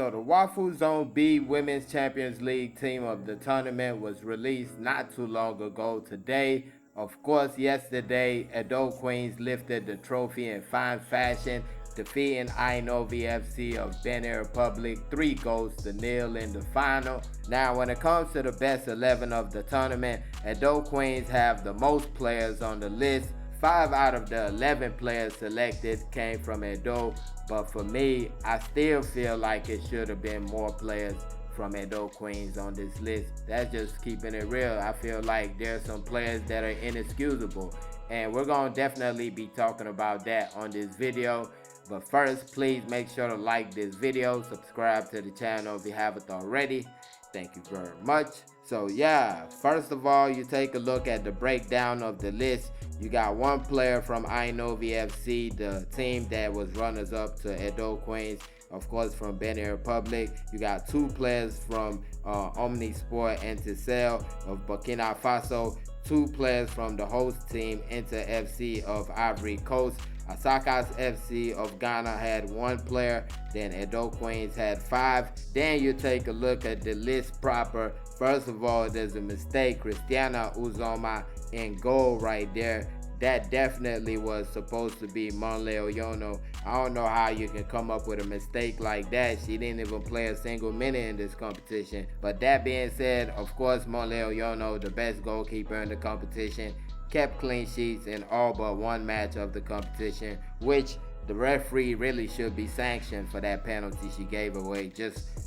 So the WAFU Zone B Women's Champions League team of the tournament was released not too long ago today. Of course, yesterday, Edo Queens lifted the trophy in fine fashion, defeating Naijabiasfc of Benin Republic 3-0 in the final. Now, when it comes to the best 11 of the tournament, Edo Queens have the most players on the list. 5 out of the 11 players selected came from Edo, but for me, I still feel like it should have been more players from Edo Queens on this list. That's just keeping it real. I feel like there's some players that are inexcusable, and we're going to definitely be talking about that on this video. But first, please make sure to like this video, subscribe to the channel if you haven't already. Thank you very much. So yeah, first of all, you take a look at the breakdown of the list. You got one player from Naijabiasfc, the team that was runners up to Edo Queens, of course from Benin Republic. You got 2 players from Omnisport Etincelle of Burkina Faso, 2 players from the host team Inter FC of Ivory Coast. Asakas FC of Ghana had 1 player, then Edo Queens had 5. Then you take a look at the list proper. First of all, there's a mistake. Christiana Uzoma in goal right there. That definitely was supposed to be Monle Oyono. I don't know how you can come up with a mistake like that. She didn't even play a single minute in this competition. But that being said, of course, Monle Oyono, the best goalkeeper in the competition, kept clean sheets in all but 1 match of the competition, which the referee really should be sanctioned for that penalty she gave away.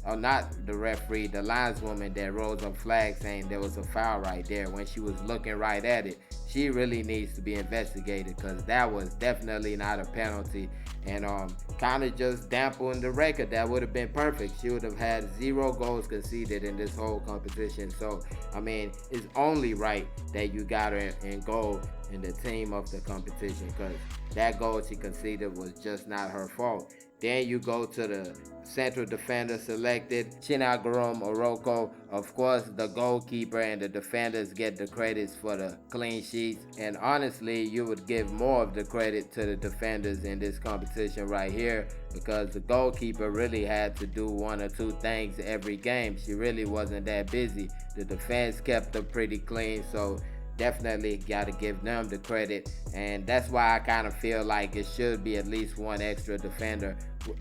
Not the referee, the lineswoman that rose up flag saying there was a foul right there when she was looking right at it. She really needs to be investigated, because that was definitely not a penalty, and kind of just dampened the record. That would have been perfect. She would have had 0 goals conceded in this whole competition. So I mean, it's only right that you got her in goal in the team of the competition, because that goal she conceded was just not her fault. Then you go to the central defender selected, Chinagurum Oroko. Of course, the goalkeeper and the defenders get the credits for the clean sheets. And honestly, you would give more of the credit to the defenders in this competition right here, because the goalkeeper really had to do 1 or 2 things every game. She really wasn't that busy. The defense kept her pretty clean, so definitely got to give them the credit. And that's why I kind of feel like it should be at least 1 extra defender.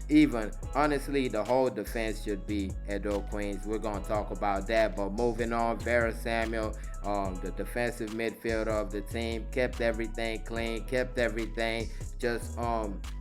Even honestly, the whole defense should be Edo Queens. We're going to talk about that. But moving on, Vera Samuel, the defensive midfielder of the team, kept everything clean, kept everything just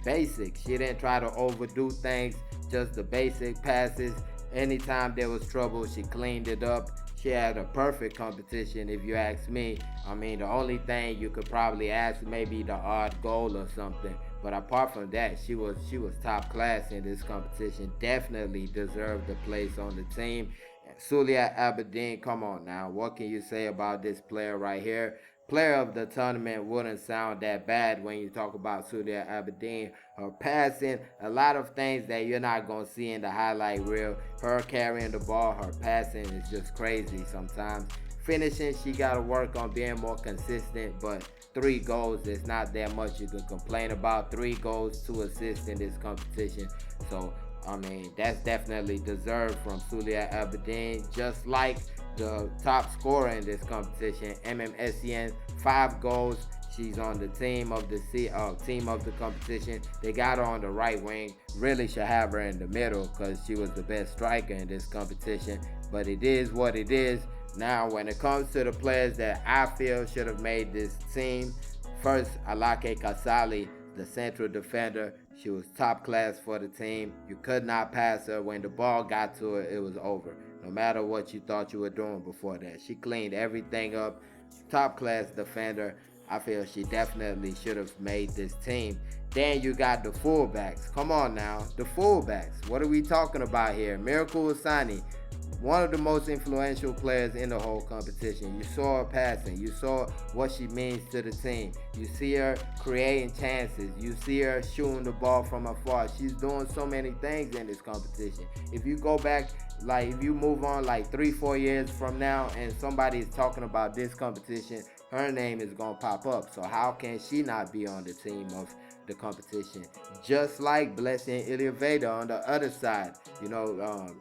basic. She didn't try to overdo things, just the basic passes. Anytime there was trouble, she cleaned it up. She had a perfect competition, if you ask me. I mean, the only thing you could probably ask, maybe the odd goal or something. But apart from that, she was top class in this competition. Definitely deserved the place on the team. Sulia Aberdeen, come on now. What can you say about this player right here? Player of the tournament wouldn't sound that bad when you talk about Sulia Aberdeen. Her passing, a lot of things that you're not going to see in the highlight reel. Her carrying the ball, her passing is just crazy sometimes. Finishing, she got to work on being more consistent, but 3 goals is not that much you can complain about. 3 goals, 2 assists in this competition. So, I mean, that's definitely deserved from Sulia Aberdeen. Just like the top scorer in this competition, MMSCN, 5 goals. She's on the team of the competition. They got her on the right wing. Really should have her in the middle, because she was the best striker in this competition. But it is what it is. Now, when it comes to the players that I feel should have made this team, first, Alake Kasali, the central defender. She was top class for the team. You could not pass her. When the ball got to her, it was over. No matter what you thought you were doing before that. She cleaned everything up. Top class defender. I feel she definitely should have made this team. Then you got the fullbacks. Come on now. The fullbacks. What are we talking about here? Miracle Asani, one of the most influential players in the whole competition. You saw her passing. You saw what she means to the team. You see her creating chances. You see her shooting the ball from afar. She's doing so many things in this competition. If you go back, if you move on 3-4 years from now and somebody is talking about this competition, her name is going to pop up. So how can she not be on the team of the competition. Just like Blessing Ilyaveda on the other side. You know,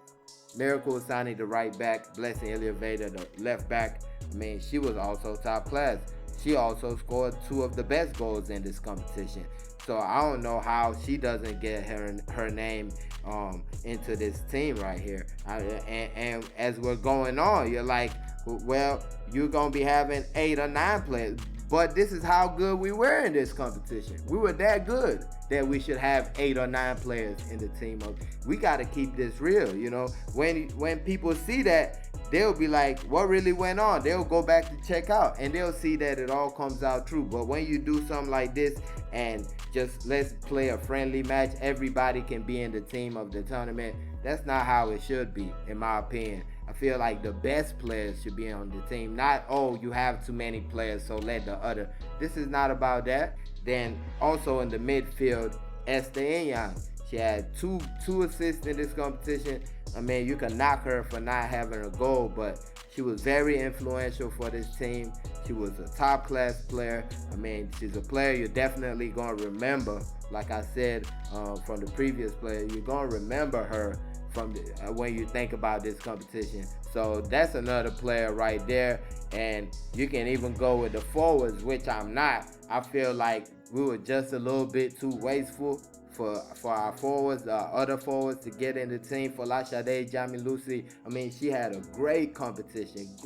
Miracle signing the right back, Blessing Ilyaveda the left back. I mean, she was also top class. She also scored 2 of the best goals in this competition. So I don't know how she doesn't get her name into this team right here. And as we're going on, you're like, well, you're going to be having 8 or 9 players. But this is how good we were in this competition. We were that good that we should have 8 or 9 players in the team. We got to keep this real, you know. When people see that, they'll be like, what really went on? They'll go back to check out, and they'll see that it all comes out true. But when you do something like this and just let's play a friendly match, everybody can be in the team of the tournament, that's not how it should be, in my opinion. I feel like the best players should be on the team. Not, oh, you have too many players, so let the other. This is not about that. Then also in the midfield, Esther Inyang. She had two assists in this competition. I mean, you can knock her for not having a goal, but she was very influential for this team. She was a top-class player. I mean, she's a player you're definitely going to remember. Like I said from the previous player, you're going to remember her from when you think about this competition. So that's another player right there. And you can even go with the forwards, which I'm not. I feel like we were just a little bit too wasteful for our forwards, other forwards to get in the team. For Lashade Jamilusi, I mean, she had a great competition.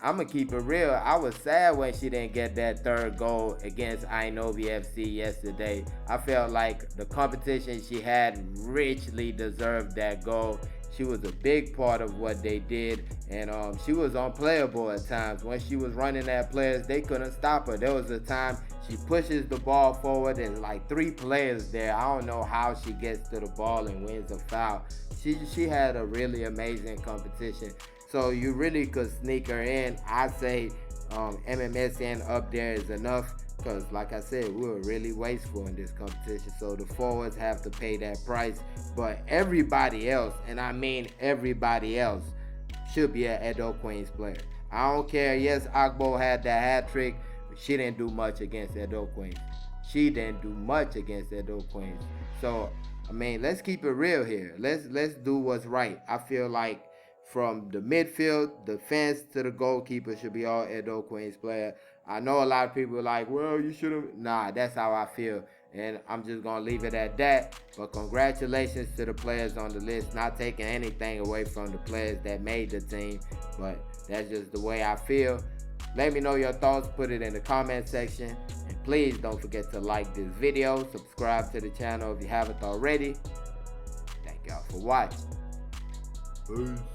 I'm going to keep it real. I was sad when she didn't get that 3rd goal against Naijabiasfc yesterday. I felt like the competition she had richly deserved that goal. She was a big part of what they did, and she was unplayable at times. When she was running at players, they couldn't stop her. There was a time she pushes the ball forward and like 3 players there. I don't know how she gets to the ball and wins a foul. She had a really amazing competition. So you really could sneak her in. I say MMSN up there is enough. Because like I said, we were really wasteful in this competition. So the forwards have to pay that price. But everybody else, and I mean everybody else, should be an Edo Queens player. I don't care. Yes, Agbo had that hat trick, but she didn't do much against Edo Queens. So, I mean, let's keep it real here. Let's do what's right. I feel like from the midfield, defense to the goalkeeper should be all Edo Queens player. I know a lot of people are like, well, you should have. Nah, that's how I feel. And I'm just going to leave it at that. But congratulations to the players on the list. Not taking anything away from the players that made the team. But that's just the way I feel. Let me know your thoughts. Put it in the comment section. And please don't forget to like this video. Subscribe to the channel if you haven't already. Thank y'all for watching. Peace.